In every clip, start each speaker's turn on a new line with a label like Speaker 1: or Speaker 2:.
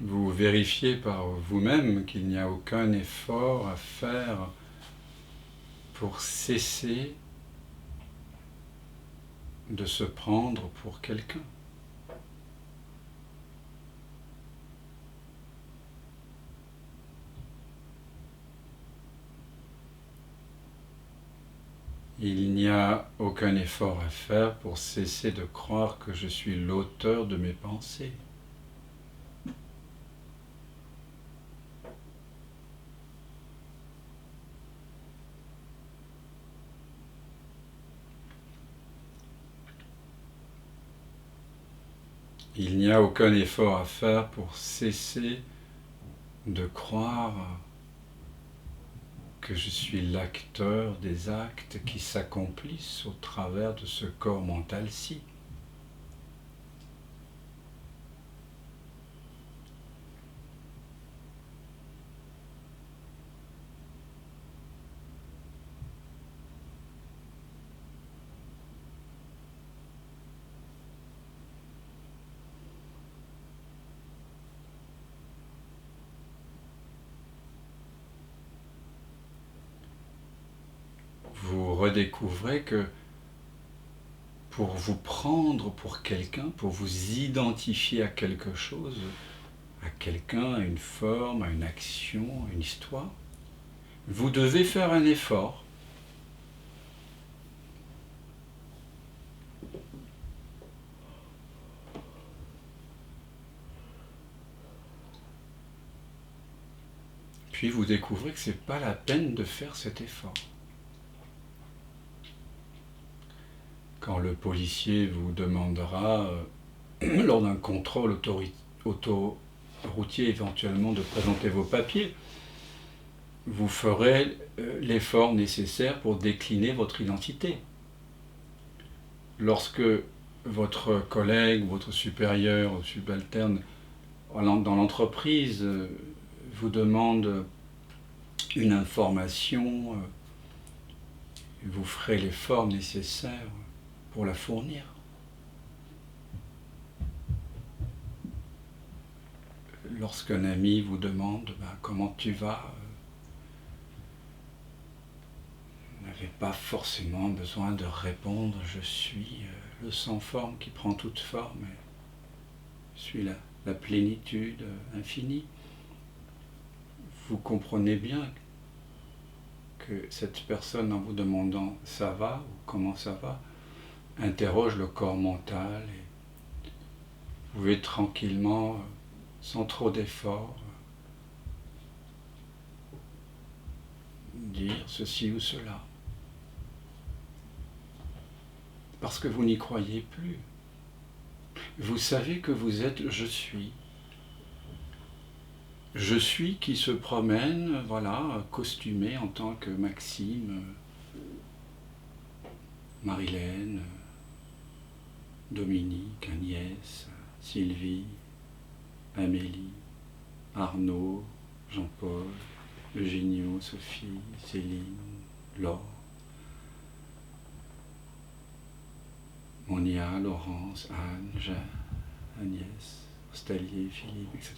Speaker 1: vous vérifiez par vous-même qu'il n'y a aucun effort à faire pour cesser de se prendre pour quelqu'un. Il n'y a aucun effort à faire pour cesser de croire que je suis l'auteur de mes pensées. Il n'y a aucun effort à faire pour cesser de croire que je suis l'acteur des actes qui s'accomplissent au travers de ce corps mental-ci. Vous redécouvrez que pour vous prendre pour quelqu'un, pour vous identifier à quelque chose, à quelqu'un, à une forme, à une action, à une histoire, vous devez faire un effort. Puis vous découvrez que ce n'est pas la peine de faire cet effort. Quand le policier vous demandera, lors d'un contrôle autoroutier éventuellement, de présenter vos papiers, vous ferez l'effort nécessaire pour décliner votre identité. Lorsque votre collègue, votre supérieur ou subalterne dans l'entreprise vous demande une information, vous ferez l'effort nécessaire pour la fournir. Lorsqu'un ami vous demande comment tu vas, vous n'avez pas forcément besoin de répondre je suis le sans forme qui prend toute forme, je suis la plénitude infinie. Vous comprenez bien que cette personne, en vous demandant ça va ou comment ça va, interroge le corps mental et vous pouvez tranquillement, sans trop d'effort, dire ceci ou cela. Parce que vous n'y croyez plus. Vous savez que vous êtes je suis. Je suis qui se promène, voilà, costumé en tant que Maxime, Marilène, Dominique, Agnès, Sylvie, Amélie, Arnaud, Jean-Paul, Eugenio, Sophie, Céline, Laure, Monia, Laurence, Anne, Jeanne, Agnès, Ostalier, Philippe, etc.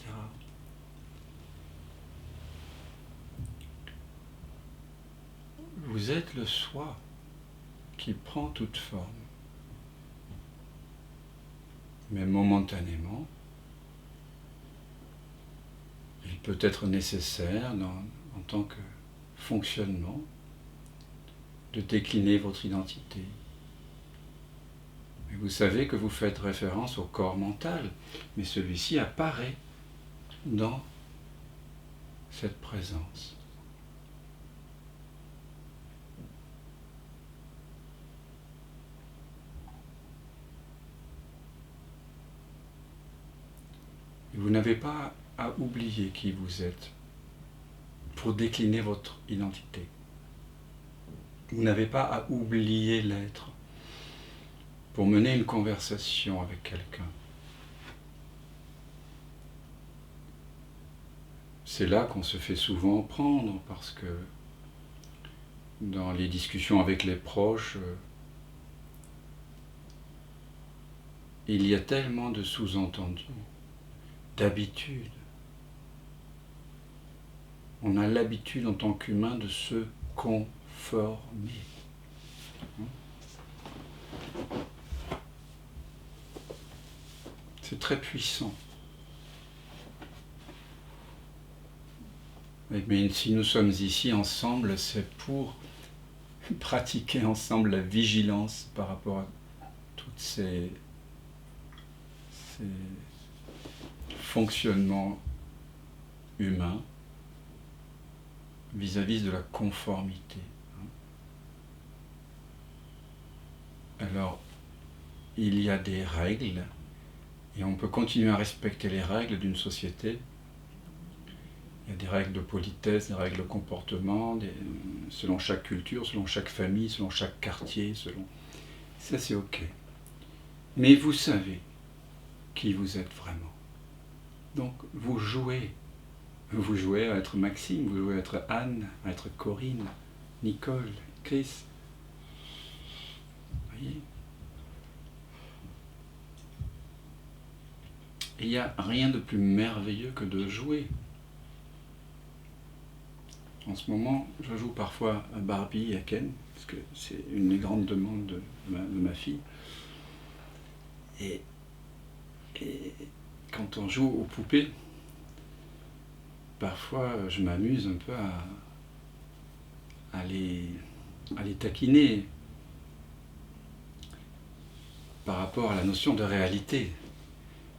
Speaker 1: Vous êtes le soi qui prend toute forme. Mais momentanément, il peut être nécessaire, en tant que fonctionnement, de décliner votre identité. Et vous savez que vous faites référence au corps mental, mais celui-ci apparaît dans cette présence. Vous n'avez pas à oublier qui vous êtes pour décliner votre identité. Vous n'avez pas à oublier l'être pour mener une conversation avec quelqu'un. C'est là qu'on se fait souvent prendre parce que dans les discussions avec les proches, il y a tellement de sous-entendus, d'habitudes, On a l'habitude en tant qu'humain de se conformer. C'est très puissant. Mais si nous sommes ici ensemble, c'est pour pratiquer ensemble la vigilance par rapport à toutes ces fonctionnements humains vis-à-vis de la conformité. Alors, il y a des règles, et on peut continuer à respecter les règles d'une société. Il y a des règles de politesse, des règles de comportement, selon chaque culture, selon chaque famille, selon chaque quartier, Ça, c'est ok. Mais vous savez qui vous êtes vraiment. Donc, vous jouez. Vous jouez à être Maxime, vous jouez à être Anne, à être Corinne, Nicole, Chris. Vous voyez ? Et il n'y a rien de plus merveilleux que de jouer. En ce moment, je joue parfois à Barbie et à Ken, parce que c'est une des grandes demandes de ma fille. Et quand on joue aux poupées, parfois je m'amuse un peu à les taquiner par rapport à la notion de réalité.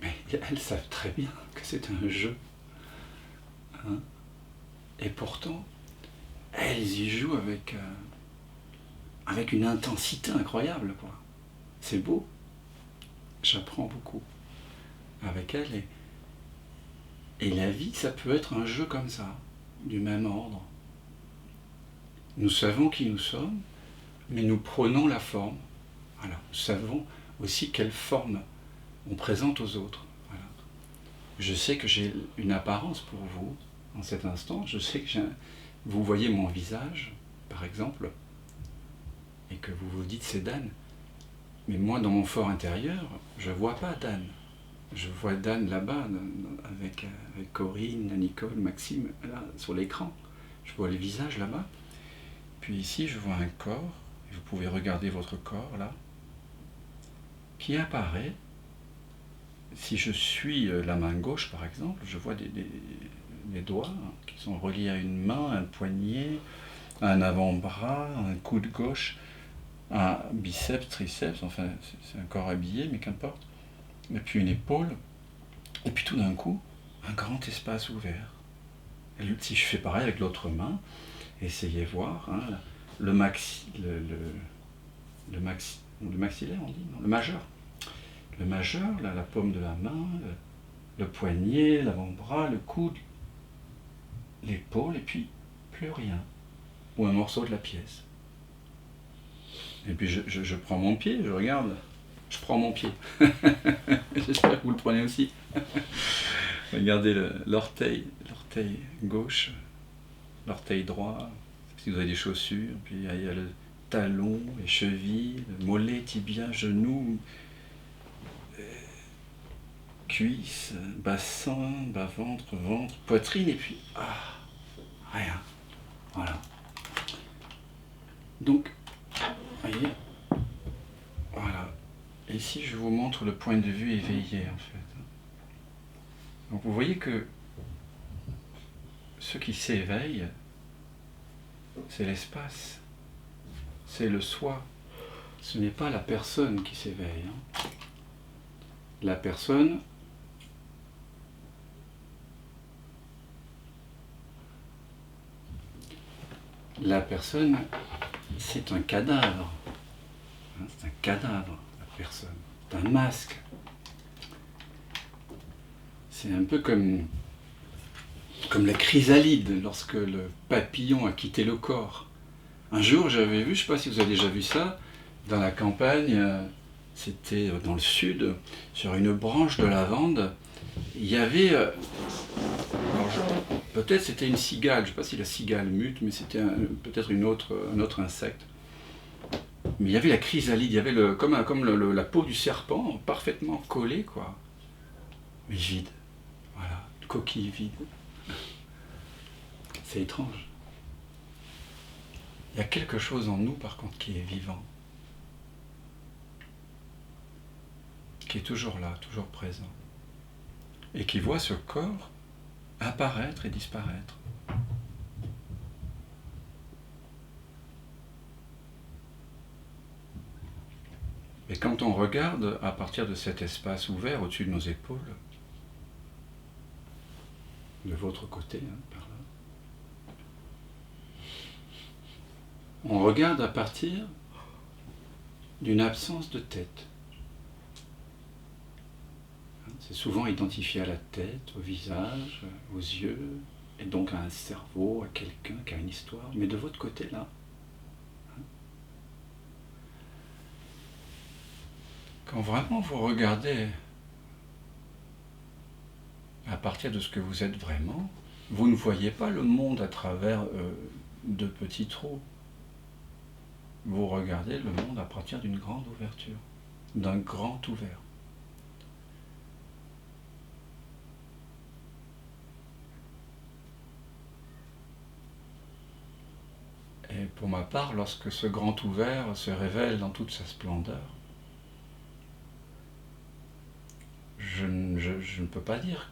Speaker 1: Mais elles savent très bien que c'est un jeu. Hein ? Et pourtant, elles y jouent avec une intensité incroyable, quoi. C'est beau. J'apprends beaucoup avec elles. Et la vie, ça peut être un jeu comme ça, du même ordre. Nous savons qui nous sommes, mais nous prenons la forme. Voilà. Nous savons aussi quelle forme on présente aux autres. Voilà. Je sais que j'ai une apparence pour vous en cet instant. Je sais que vous voyez mon visage, par exemple, et que vous vous dites c'est Dan. Mais moi, dans mon fort intérieur, je ne vois pas Dan. Je vois Dan là-bas, avec Corinne, Nicole, Maxime, là, sur l'écran. Je vois le visage là-bas. Puis ici, je vois un corps. Vous pouvez regarder votre corps, là, qui apparaît. Si je suis la main gauche, par exemple, je vois des doigts qui sont reliés à une main, un poignet, un avant-bras, un coude gauche, un biceps, triceps, enfin, c'est un corps habillé, mais qu'importe. Et puis une épaule, et puis tout d'un coup, un grand espace ouvert. Et si je fais pareil avec l'autre main, essayez voir, hein, le maxillaire, on dit, non, le majeur. Le majeur, là, la paume de la main, le poignet, l'avant-bras, le coude, l'épaule, et puis plus rien. Ou un morceau de la pièce. Et puis je prends mon pied, je regarde, je prends mon pied. J'espère que vous le prenez aussi. Regardez l'orteil gauche, l'orteil droit, si vous avez des chaussures, puis il y a le talon, les chevilles, le mollet, tibia, genou, cuisse, bassin, bas-ventre, ventre, poitrine, et puis rien. Voilà. Donc, voyez, voilà. Et ici, je vous montre le point de vue éveillé, en fait. Donc, vous voyez que ce qui s'éveille, c'est l'espace, c'est le soi. Ce n'est pas la personne qui s'éveille. La personne, c'est un cadavre. C'est un cadavre, la personne. C'est un masque. C'est un peu comme la chrysalide lorsque le papillon a quitté le corps. Un jour, j'avais vu, je ne sais pas si vous avez déjà vu ça, dans la campagne, c'était dans le sud, sur une branche de lavande, il y avait, peut-être c'était une cigale, je ne sais pas si la cigale mute, mais c'était peut-être un autre insecte. Mais il y avait la chrysalide, il y avait comme la peau du serpent, parfaitement collée, quoi. Mais vide, voilà, coquille vide. C'est étrange. Il y a quelque chose en nous, par contre, qui est vivant, qui est toujours là, toujours présent, et qui voit ce corps apparaître et disparaître. Et quand on regarde à partir de cet espace ouvert au-dessus de nos épaules, de votre côté, par là, on regarde à partir d'une absence de tête. C'est souvent identifié à la tête, au visage, aux yeux, et donc à un cerveau, à quelqu'un qui a une histoire. Mais de votre côté, là, quand vraiment vous regardez à partir de ce que vous êtes vraiment, vous ne voyez pas le monde à travers de petits trous. Vous regardez le monde à partir d'une grande ouverture, d'un grand ouvert. Et pour ma part, lorsque ce grand ouvert se révèle dans toute sa splendeur, je ne peux pas dire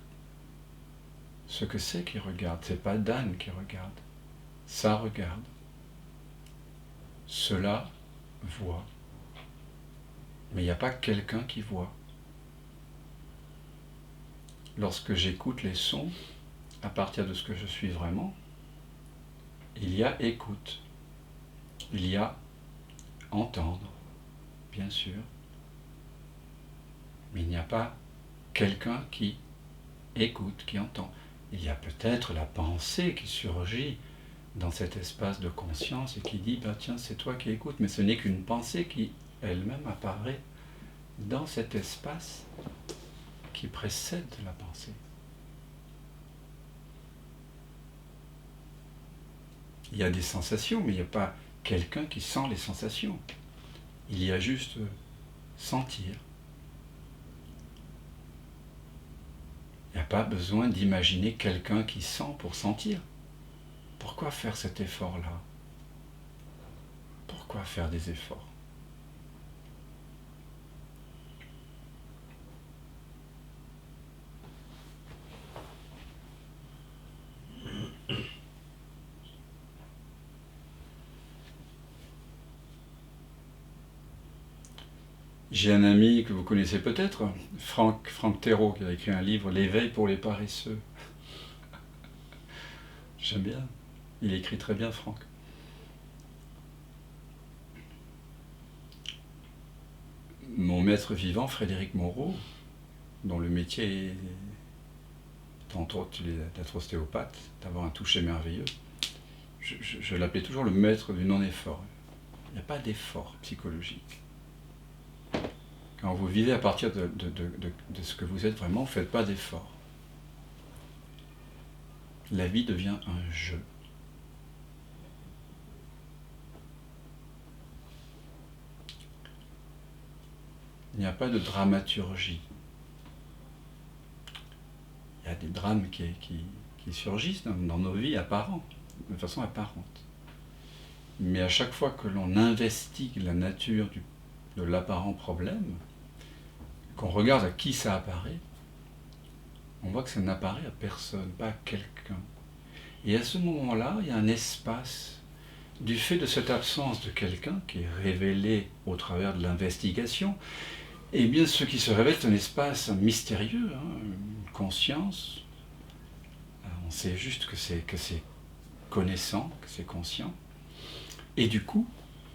Speaker 1: ce que c'est qui regarde. C'est pas Dan qui regarde. Ça regarde. Cela voit. Mais il n'y a pas quelqu'un qui voit. Lorsque j'écoute les sons, à partir de ce que je suis vraiment, il y a écoute. Il y a entendre, bien sûr. Mais il n'y a pas quelqu'un qui écoute, qui entend. Il y a peut-être la pensée qui surgit dans cet espace de conscience et qui dit bah tiens, c'est toi qui écoutes, mais ce n'est qu'une pensée qui elle-même apparaît dans cet espace qui précède la pensée. Il y a des sensations, mais il n'y a pas quelqu'un qui sent les sensations. Il y a juste sentir. Il n'y a pas besoin d'imaginer quelqu'un qui sent pour sentir. Pourquoi faire cet effort-là? Pourquoi faire des efforts? J'ai un ami que vous connaissez peut-être, Franck Thérault, qui a écrit un livre, L'éveil pour les paresseux. J'aime bien. Il écrit très bien, Franck. Mon maître vivant, Frédéric Moreau, dont le métier est entre autres d'être ostéopathe, d'avoir un toucher merveilleux, je l'appelais toujours le maître du non-effort. Il n'y a pas d'effort psychologique. Quand vous vivez à partir de ce que vous êtes vraiment, vous ne faites pas d'effort. La vie devient un jeu. Il n'y a pas de dramaturgie. Il y a des drames qui surgissent dans nos vies apparentes, de façon apparente. Mais à chaque fois que l'on investigue la nature de l'apparent problème, qu'on regarde à qui ça apparaît, on voit que ça n'apparaît à personne, pas à quelqu'un. Et à ce moment-là, il y a un espace, du fait de cette absence de quelqu'un qui est révélé au travers de l'investigation, et bien ce qui se révèle, c'est un espace mystérieux, une conscience. On sait juste que c'est connaissant, que c'est conscient. Et du coup,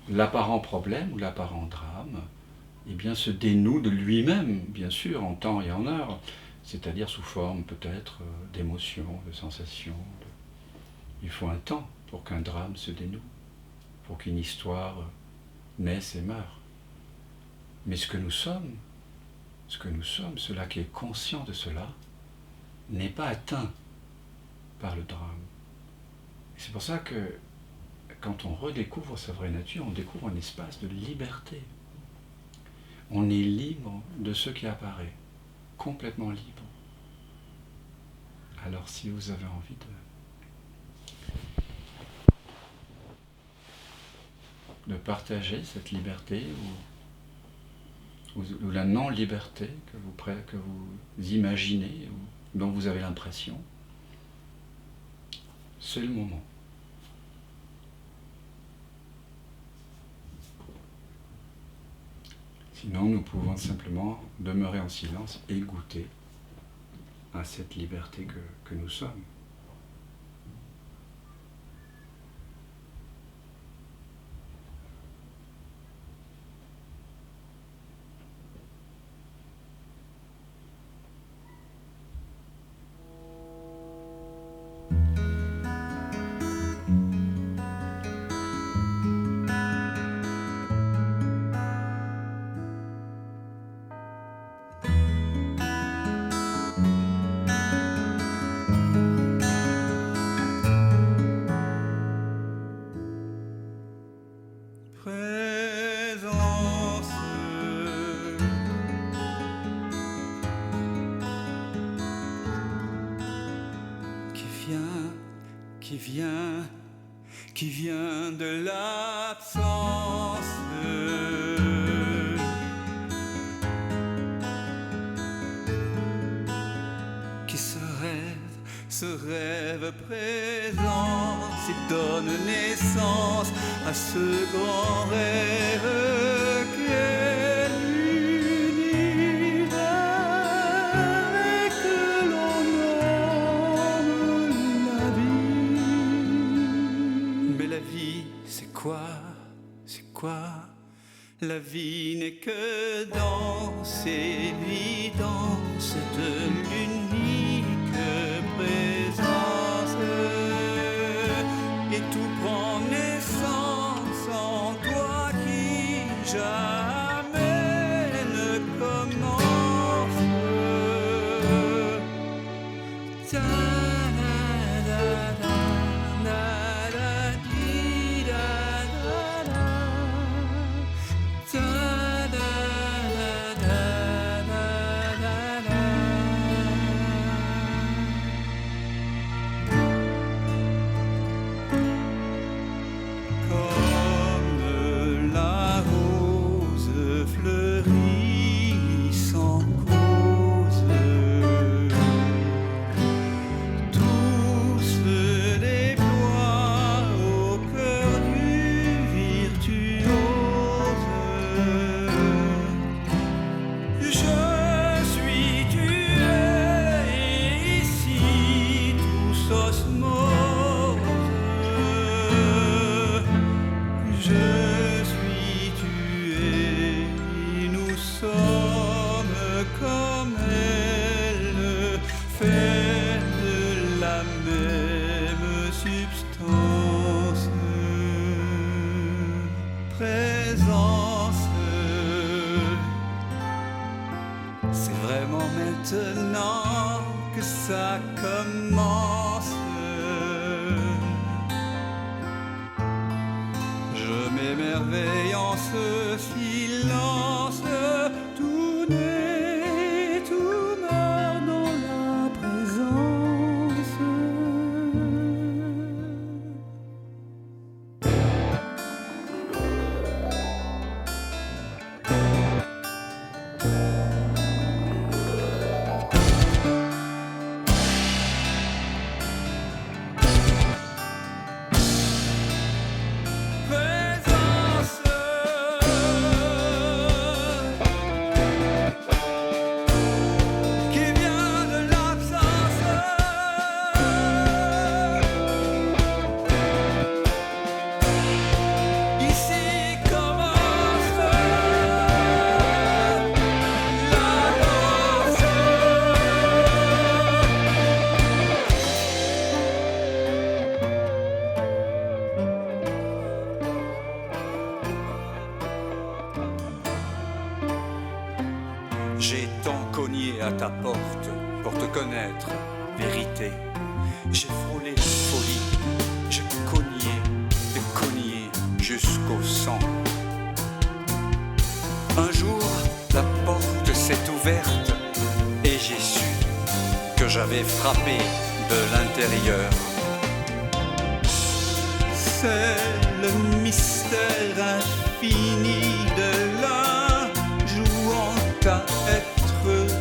Speaker 1: l'apparent problème ou l'apparent drame, eh bien, se dénoue de lui-même, bien sûr, en temps et en heure, c'est-à-dire sous forme peut-être d'émotions, de sensations. Il faut un temps pour qu'un drame se dénoue, pour qu'une histoire naisse et meure. Mais ce que nous sommes, cela qui est conscient de cela, n'est pas atteint par le drame. C'est pour ça que quand on redécouvre sa vraie nature, on découvre un espace de liberté. On est libre de ce qui apparaît, complètement libre. Alors si vous avez envie de partager cette liberté ou la non-liberté que vous imaginez ou dont vous avez l'impression. C'est le moment. Sinon, nous pouvons simplement demeurer en silence et goûter à cette liberté que nous sommes.
Speaker 2: Qui vient de l'absence, qui se rêve présent, qui donne naissance à ce grand rêve qu'est l'univers et que l'on nomme la vie. Mais la vie, c'est quoi? C'est quoi? La vie n'est que danse, évidence de l'unique présence. Et tout prend naissance en toi qui jamais ne commence. C'est vraiment maintenant que ça commence. Je m'émerveille en ce silence. Tout naît, tout meurt dans la présence. J'ai tant cogné à ta porte pour te connaître, vérité. J'ai frôlé folie, j'ai cogné jusqu'au sang. Un jour, la porte s'est ouverte et j'ai su que j'avais frappé de l'intérieur. C'est le mystère infini de la jouant à être